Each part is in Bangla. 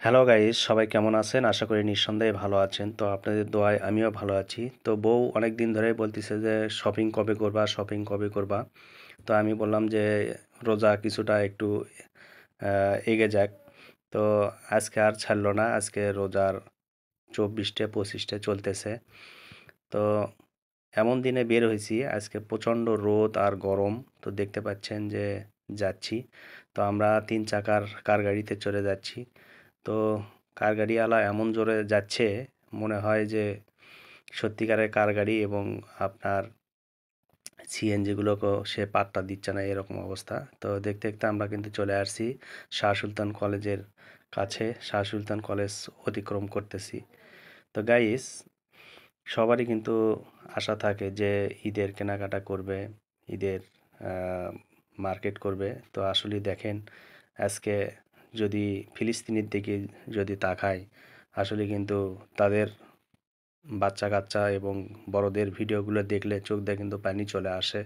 হ্যালো গাইস, সবাই কেমন আছেন? আশা করি নিঃসন্দেহে ভালো আছেন। তো আপনাদের দোয়ায় আমিও ভালো আছি। তো বউ অনেক দিন ধরেই বলতেছে যে শপিং কবে করবা, শপিং কবে করবা। তো আমি বললাম যে রোজা কিছুটা একটু এগে যাক। তো আজকে আর ছাড়লো না। আজকে রোজার 24টে 25টে চলতেছে। তো এমন দিনে বের হয়েছি, আজকে প্রচণ্ড রোদ আর গরম। তো দেখতে পাচ্ছেন যে যাচ্ছি। তো আমরা 3 চাকার কার গাড়িতে চড়ে যাচ্ছি। তো কার গাড়িওয়ালা এমন জোরে যাচ্ছে, মনে হয় যে সত্যিকারের কার গাড়ি, এবং আপনার সিএনজিগুলোকেও সে পাত্তা দিচ্ছে না, এরকম অবস্থা। তো দেখতে দেখতে আমরা কিন্তু চলে আসছি শাহ সুলতান কলেজের কাছে। শাহ সুলতান কলেজ অতিক্রম করতেছি। তো গাইস, সবারই কিন্তু আশা থাকে যে ঈদের কেনাকাটা করবে, ঈদের মার্কেট করবে। তো আসলে দেখেন, আজকে যদি ফিলিস্তিনের দিকে যদি তাকাই, আসলে কিন্তু তাদের বাচ্চা কাচ্চা এবং বড়দের ভিডিওগুলো দেখলে চোখ দিয়ে কিন্তু পানি চলে আসে,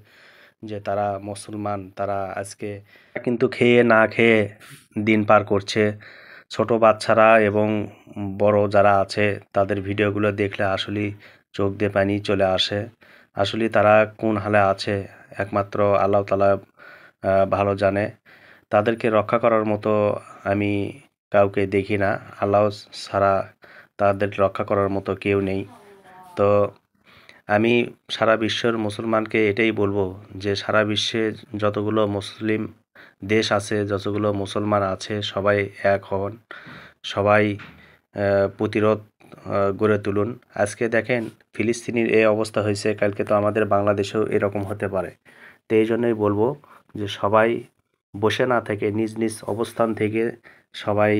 যে তারা মুসলমান, তারা আজকে কিন্তু খেয়ে না খেয়ে দিন পার করছে। ছোট বাচ্চারা এবং বড় যারা আছে, তাদের ভিডিওগুলো দেখলে আসলেই চোখ দিয়ে পানি চলে আসে। আসলে তারা কোন হালে আছে একমাত্র আল্লাহ তাআলা ভালো জানে। তাদেরকে রক্ষা করার মতো আমি কাউকে দেখি না। আল্লাহ ছাড়া তাদের রক্ষা করার মতো কেউ নেই। তো আমি সারা বিশ্বের মুসলমানকে এটাই বলবো যে সারা বিশ্বে যতগুলো মুসলিম দেশ আছে, যতগুলো মুসলমান আছে, সবাই এক হন, সবাই প্রতিরোধ গড়ে তুলুন। আজকে দেখেন ফিলিস্তিনির এই অবস্থা হয়েছে, কালকে তো আমাদের বাংলাদেশেও এরকম হতে পারে। তো এই জন্যই বলবো যে সবাই বসে না থেকে নিজ নিজ অবস্থান থেকে সবাই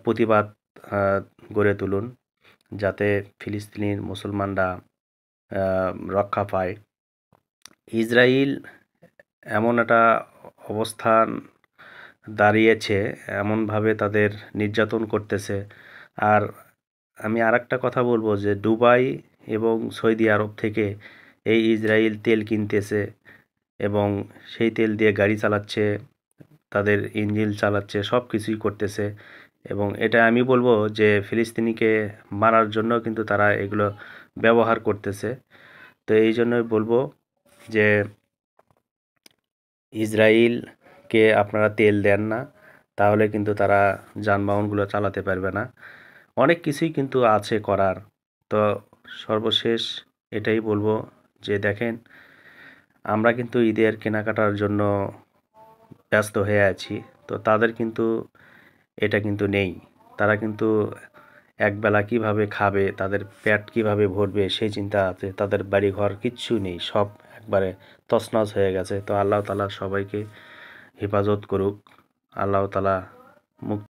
প্রতিবাদ গড়ে তুলুন, যাতে ফিলিস্তিনির মুসলমানরা রক্ষা পায়। ইসরায়েল এমন একটা অবস্থান দাঁড়িয়েছে, এমনভাবে তাদের নির্যাতন করতেছে। আর আমি আরেকটা কথা বলবো যে দুবাই এবং সৌদি আরব থেকে এই ইসরায়েল তেল কিনতেছে এবং সেই তেল দিয়ে গাড়ি চালাচ্ছে, তাদের ইঞ্জিন চালাচ্ছে, সব কিছুই করতেছে। এবং এটা আমি বলবো যে ফিলিস্তিনিকে মারার জন্য কিন্তু তারা এগুলো ব্যবহার করতেছে। তো এই জন্যই বলবো যে ইসরায়েলকে আপনারা তেল দেন না, তাহলে কিন্তু তারা যানবাহনগুলো চালাতে পারবে না। অনেক কিছুই কিন্তু আছে করার। তো সর্বশেষ এটাই বলবো যে দেখেন, আমরা কিন্তু ঈদের কেনাকাটার জন্য ব্যস্ত হয়ে আছি। তো তাদের কিন্তু এটা কিন্তু নেই। তারা কিন্তু একবেলা কিভাবে খাবে, তাদের পেট কিভাবে ভরবে সেই চিন্তা আছে। তাদের বাড়িঘর কিচ্ছু নেই, সব একবারে তছনছ হয়ে গেছে। তো আল্লাহ তাআলা সবাইকে হেফাজত করুক। আল্লাহ তাআলা মুক্ত